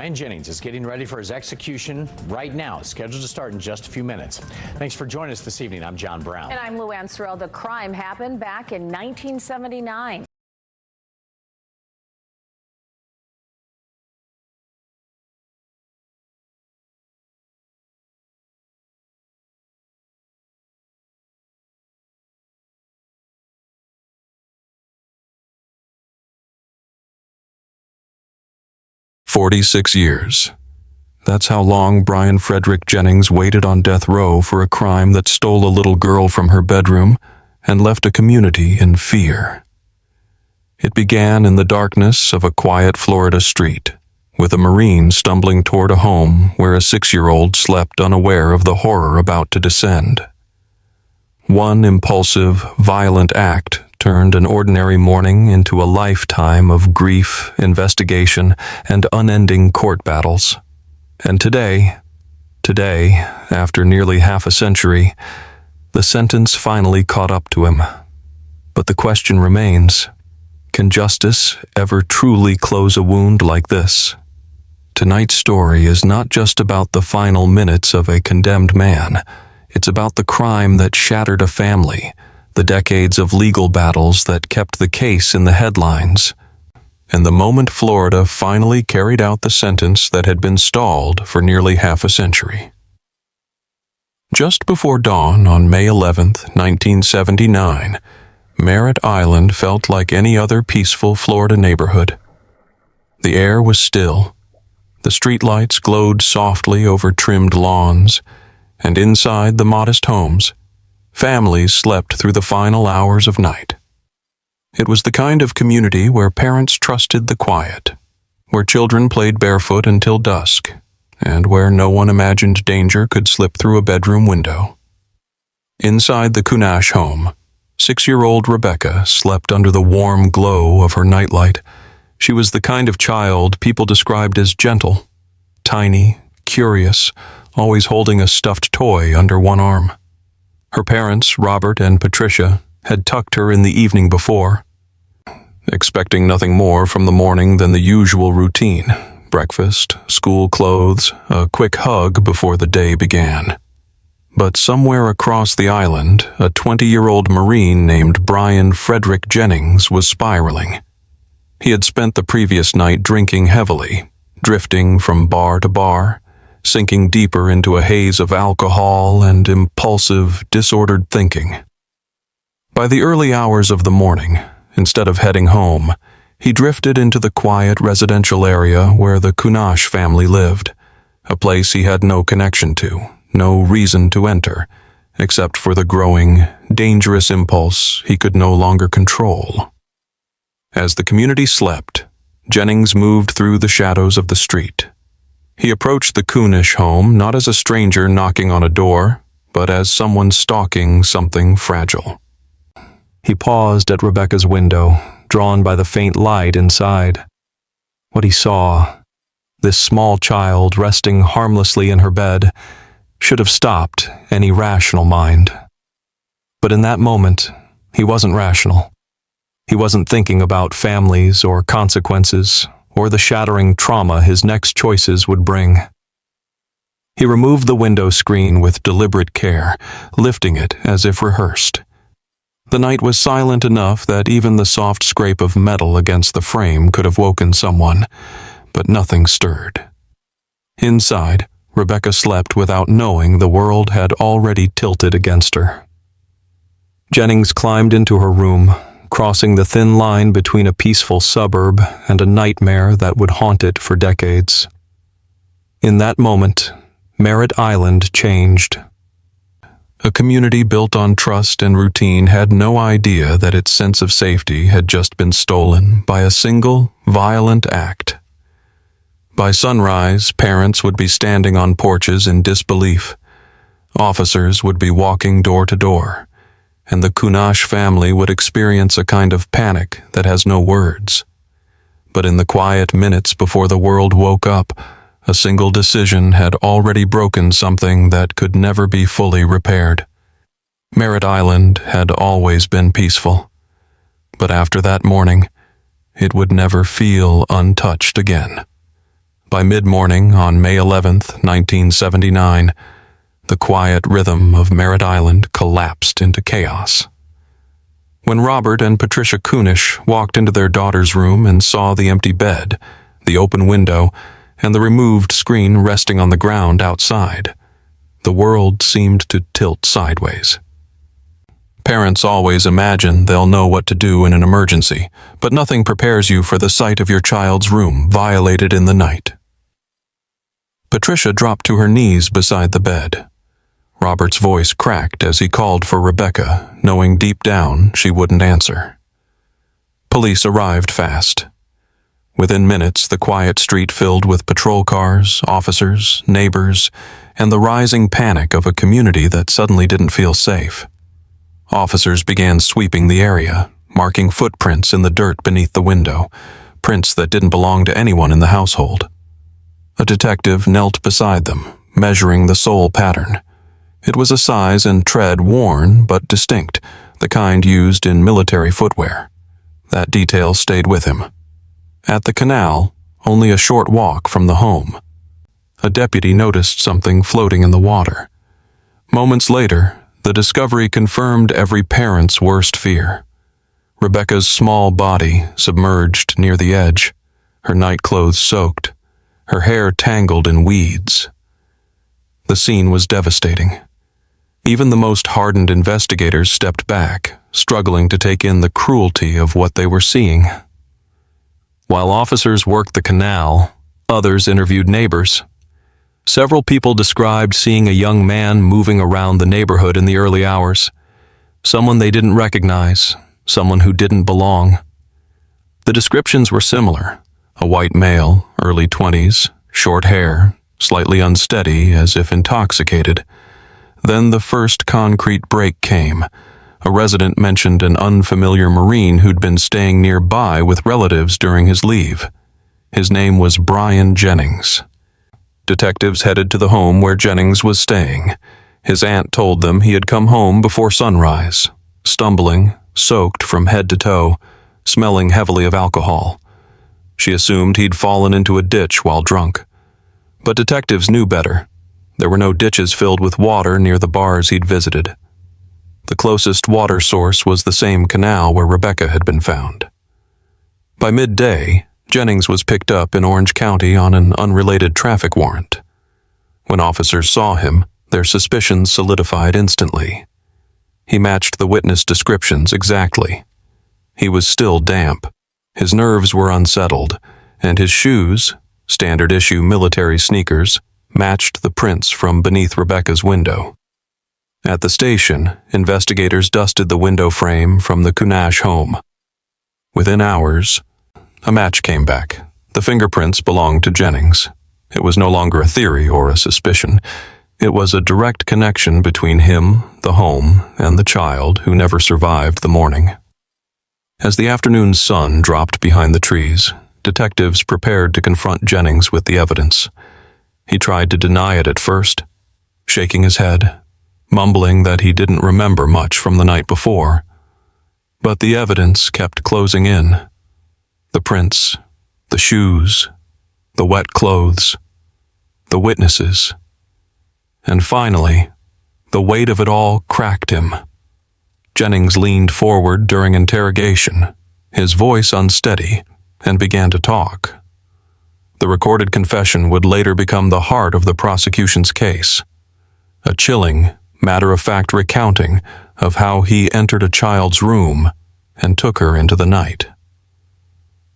Brian Jennings is getting ready for his execution right now, scheduled to start in just a few minutes. Thanks for joining us this evening. I'm John Brown. And I'm Luann Sorrell. The crime happened back in 1979. "46 years. That's how long Brian Frederick Jennings waited on death row for a crime that stole a little girl from her bedroom and left a community in fear. It began in the darkness of a quiet Florida street, with a Marine stumbling toward a home where a 6-year-old slept unaware of the horror about to descend. One impulsive, violent act turned an ordinary morning into a lifetime of grief, investigation, and unending court battles. And today, after nearly half a century, the sentence finally caught up to him. But the question remains, can justice ever truly close a wound like this? Tonight's story is not just about the final minutes of a condemned man. It's about the crime that shattered a family, the decades of legal battles that kept the case in the headlines, and the moment Florida finally carried out the sentence that had been stalled for nearly half a century. Just before dawn on May 11th, 1979, Merritt Island felt like any other peaceful Florida neighborhood. The air was still, the streetlights glowed softly over trimmed lawns, and inside the modest homes, families slept through the final hours of night. It was the kind of community where parents trusted the quiet, where children played barefoot until dusk, and where no one imagined danger could slip through a bedroom window. Inside the Kunash home, 6-year-old Rebecca slept under the warm glow of her nightlight. She was the kind of child people described as gentle, tiny, curious, always holding a stuffed toy under one arm. Her parents, Robert and Patricia, had tucked her in the evening before, expecting nothing more from the morning than the usual routine: breakfast, school clothes, a quick hug before the day began. But somewhere across the island, a 20-year-old Marine named Brian Frederick Jennings was spiraling. He had spent the previous night drinking heavily, drifting from bar to bar, sinking deeper into a haze of alcohol and impulsive, disordered thinking. By the early hours of the morning, instead of heading home, he drifted into the quiet residential area where the Kunash family lived, a place he had no connection to, no reason to enter, except for the growing, dangerous impulse he could no longer control. As the community slept, Jennings moved through the shadows of the street. He approached the Kunash home not as a stranger knocking on a door, but as someone stalking something fragile. He paused at Rebecca's window, drawn by the faint light inside. What he saw, this small child resting harmlessly in her bed, should have stopped any rational mind. But in that moment, he wasn't rational. He wasn't thinking about families or consequences, or the shattering trauma his next choices would bring. He removed the window screen with deliberate care, lifting it as if rehearsed. The night was silent enough that even the soft scrape of metal against the frame could have woken someone, but nothing stirred. Inside, Rebecca slept without knowing the world had already tilted against her. Jennings climbed into her room, crossing the thin line between a peaceful suburb and a nightmare that would haunt it for decades. In that moment, Merritt Island changed. A community built on trust and routine had no idea that its sense of safety had just been stolen by a single, violent act. By sunrise, parents would be standing on porches in disbelief. Officers would be walking door to door, and the Kunash family would experience a kind of panic that has no words. But in the quiet minutes before the world woke up, a single decision had already broken something that could never be fully repaired. Merritt Island had always been peaceful, but after that morning, it would never feel untouched again. By mid-morning on May 11th, 1979, the quiet rhythm of Merritt Island collapsed into chaos. When Robert and Patricia Kunish walked into their daughter's room and saw the empty bed, the open window, and the removed screen resting on the ground outside, the world seemed to tilt sideways. Parents always imagine they'll know what to do in an emergency, but nothing prepares you for the sight of your child's room violated in the night. Patricia dropped to her knees beside the bed. Robert's voice cracked as he called for Rebecca, knowing deep down she wouldn't answer. Police arrived fast. Within minutes, the quiet street filled with patrol cars, officers, neighbors, and the rising panic of a community that suddenly didn't feel safe. Officers began sweeping the area, marking footprints in the dirt beneath the window, prints that didn't belong to anyone in the household. A detective knelt beside them, measuring the sole pattern. It was a size and tread worn but distinct, the kind used in military footwear. That detail stayed with him. At the canal, only a short walk from the home, a deputy noticed something floating in the water. Moments later, the discovery confirmed every parent's worst fear. Rebecca's small body submerged near the edge, her nightclothes soaked, her hair tangled in weeds. The scene was devastating. Even the most hardened investigators stepped back, struggling to take in the cruelty of what they were seeing. While officers worked the canal, others interviewed neighbors. Several people described seeing a young man moving around the neighborhood in the early hours. Someone they didn't recognize, someone who didn't belong. The descriptions were similar. A white male, early 20s, short hair, slightly unsteady as if intoxicated. Then the first concrete break came. A resident mentioned an unfamiliar Marine who'd been staying nearby with relatives during his leave. His name was Brian Jennings. Detectives headed to the home where Jennings was staying. His aunt told them he had come home before sunrise, stumbling, soaked from head to toe, smelling heavily of alcohol. She assumed he'd fallen into a ditch while drunk. But detectives knew better. There were no ditches filled with water near the bars he'd visited. The closest water source was the same canal where Rebecca had been found. By midday, Jennings was picked up in Orange County on an unrelated traffic warrant. When officers saw him, their suspicions solidified instantly. He matched the witness descriptions exactly. He was still damp, his nerves were unsettled, and his shoes, standard-issue military sneakers, matched the prints from beneath Rebecca's window. At the station, investigators dusted the window frame from the Kunish home. Within hours, a match came back. The fingerprints belonged to Jennings. It was no longer a theory or a suspicion. It was a direct connection between him, the home, and the child who never survived the morning. As the afternoon sun dropped behind the trees, detectives prepared to confront Jennings with the evidence. He tried to deny it at first, shaking his head, mumbling that he didn't remember much from the night before. But the evidence kept closing in. The prints, the shoes, the wet clothes, the witnesses. And finally, the weight of it all cracked him. Jennings leaned forward during interrogation, his voice unsteady, and began to talk. The recorded confession would later become the heart of the prosecution's case. A chilling, matter-of-fact recounting of how he entered a child's room and took her into the night.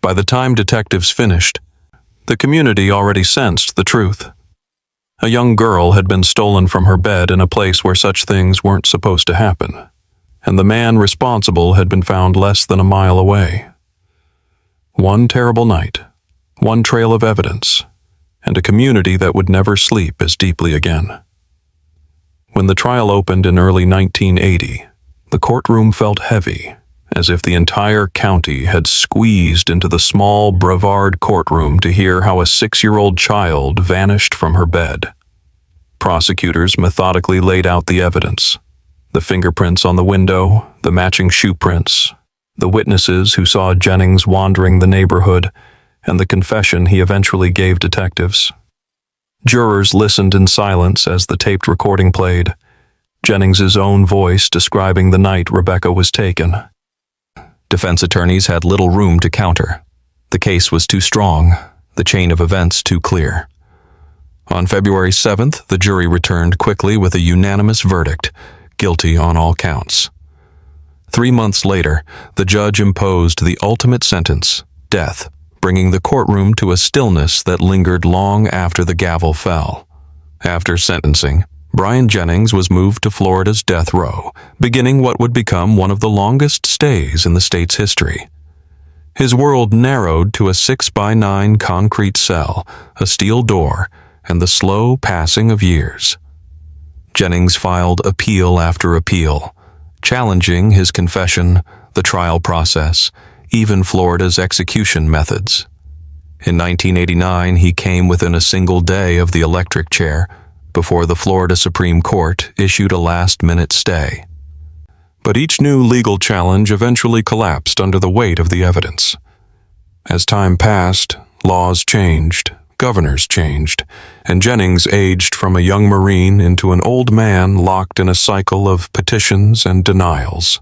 By the time detectives finished, the community already sensed the truth. A young girl had been stolen from her bed in a place where such things weren't supposed to happen, and the man responsible had been found less than a mile away. One terrible night, one trail of evidence, and a community that would never sleep as deeply again. When the trial opened in early 1980, the courtroom felt heavy, as if the entire county had squeezed into the small Brevard courtroom to hear how a 6-year-old child vanished from her bed. Prosecutors methodically laid out the evidence: the fingerprints on the window, the matching shoe prints, the witnesses who saw Jennings wandering the neighborhood, and the confession he eventually gave detectives. Jurors listened in silence as the taped recording played, Jennings's own voice describing the night Rebecca was taken. Defense attorneys had little room to counter. The case was too strong, the chain of events too clear. On February 7th, the jury returned quickly with a unanimous verdict, guilty on all counts. 3 months later, the judge imposed the ultimate sentence, death, bringing the courtroom to a stillness that lingered long after the gavel fell. After sentencing, Brian Jennings was moved to Florida's death row, beginning what would become one of the longest stays in the state's history. His world narrowed to a 6x9 concrete cell, a steel door, and the slow passing of years. Jennings filed appeal after appeal, challenging his confession, the trial process, even Florida's execution methods. In 1989, he came within a single day of the electric chair before the Florida Supreme Court issued a last-minute stay. But each new legal challenge eventually collapsed under the weight of the evidence. As time passed, laws changed, governors changed, and Jennings aged from a young Marine into an old man locked in a cycle of petitions and denials.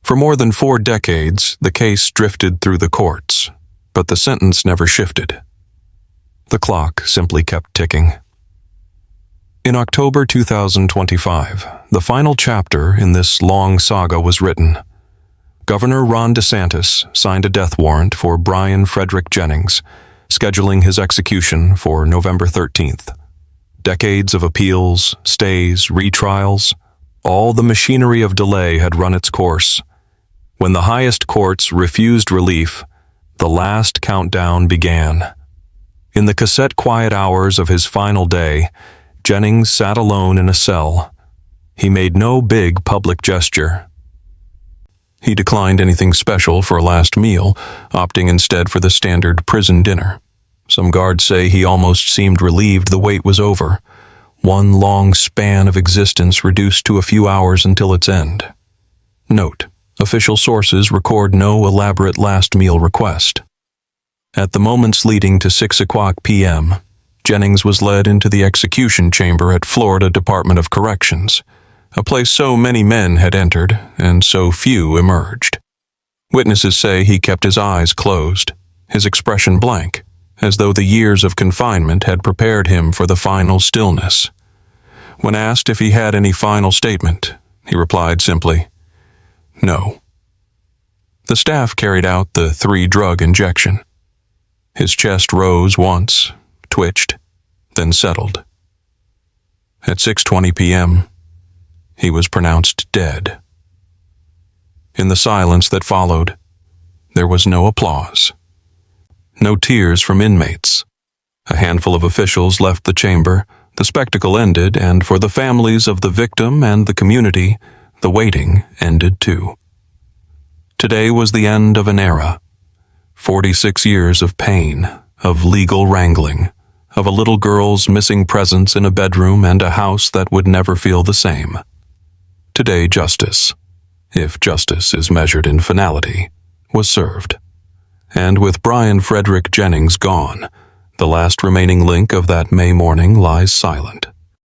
For more than 4 decades, the case drifted through the courts, but the sentence never shifted. The clock simply kept ticking. In October 2025, the final chapter in this long saga was written. Governor Ron DeSantis signed a death warrant for Brian Frederick Jennings, scheduling his execution for November 13th. Decades of appeals, stays, retrials, all the machinery of delay had run its course. When the highest courts refused relief, the last countdown began. In the cassette quiet hours of his final day, Jennings sat alone in a cell. He made no big public gesture. He declined anything special for a last meal, opting instead for the standard prison dinner. Some guards say he almost seemed relieved the wait was over. One long span of existence reduced to a few hours until its end. Note: official sources record no elaborate last meal request. At the moments leading to 6:00 p.m., Jennings was led into the execution chamber at Florida Department of Corrections, a place so many men had entered and so few emerged. Witnesses say he kept his eyes closed, his expression blank, as though the years of confinement had prepared him for the final stillness. When asked if he had any final statement, he replied simply, "No." The staff carried out the 3-drug injection. His chest rose once, twitched, then settled. At 6:20 p.m., he was pronounced dead. In the silence that followed, there was no applause, no tears from inmates. A handful of officials left the chamber, the spectacle ended, and for the families of the victim and the community, the waiting ended too. Today was the end of an era. 46 years of pain, of legal wrangling, of a little girl's missing presence in a bedroom and a house that would never feel the same. Today justice, if justice is measured in finality, was served. And with Brian Frederick Jennings gone, the last remaining link of that May morning lies silent.